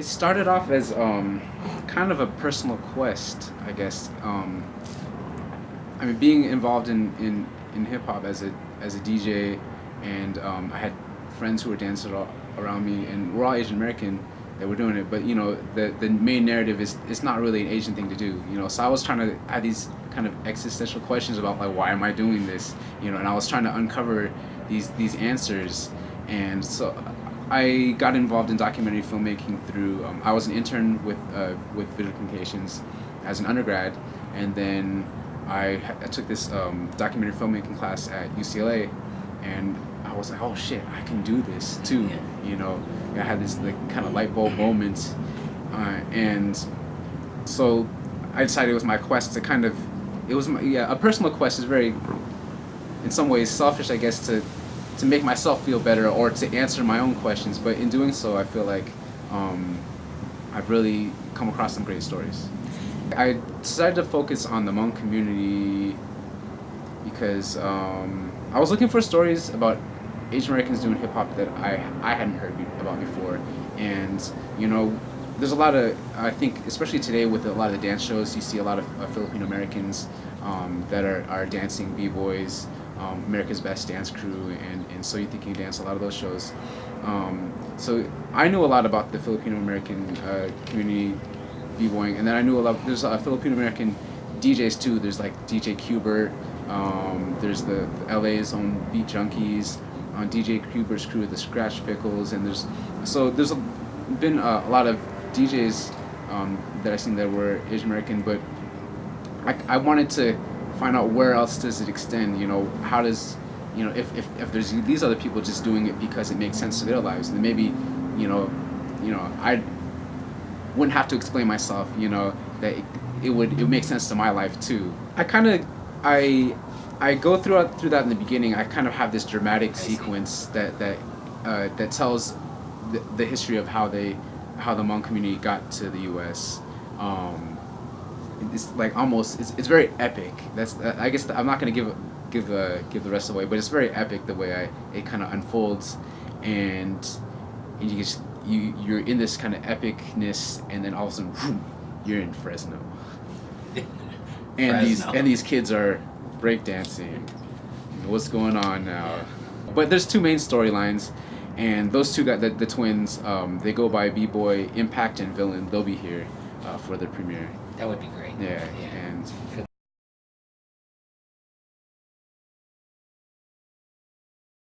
It started off as kind of a personal quest, I guess. I mean, being involved in hip hop as a DJ, and I had friends who were dancing around me, and we're all Asian American that were doing it. But the main narrative is it's not really an Asian thing to do. So I was trying to have these kind of existential questions about like why am I doing this? And I was trying to uncover these answers, and so I got involved in documentary filmmaking through. I was an intern with visual communications as an undergrad, and then I took this documentary filmmaking class at UCLA, and I was like, oh shit, I can do this too. I had this like kind of light bulb moment, and so I decided it was my quest to kind of. It was a personal quest is very, in some ways, selfish, I guess, to make myself feel better or to answer my own questions. But in doing so, I feel like I've really come across some great stories. I decided to focus on the Hmong community because I was looking for stories about Asian Americans doing hip hop that I hadn't heard about before, and there's a lot of, I think, especially today with a lot of the dance shows, you see a lot of Filipino Americans that are dancing b-boys, America's Best Dance Crew, and So You Think You Dance, a lot of those shows. So I knew a lot about the Filipino American community b-boying, and then I knew a lot. There's Filipino American DJs too. There's like DJ Qbert. There's the LA's own Beat Junkies, on DJ Qbert's crew, the Scratch Pickles, and there's been a lot of DJs that I've seen that were Asian American, but I wanted to find out where else does it extend. How does if there's these other people just doing it because it makes sense to their lives, then maybe I wouldn't have to explain myself. That it would make sense to my life too. I go through that in the beginning. I kind of have this dramatic sequence that tells the history of how the Hmong community got to the U.S. It's like almost it's very epic. That's I guess I'm not gonna give the rest away, but it's very epic the way it kind of unfolds, and you're in this kind of epicness, and then all of a sudden, whoom, you're in Fresno, and these kids are breakdancing. What's going on now? But there's two main storylines, and those two got the twins. They go by B-Boy, Impact, and Villain. They'll be here for the premiere. That would be great. Yeah. And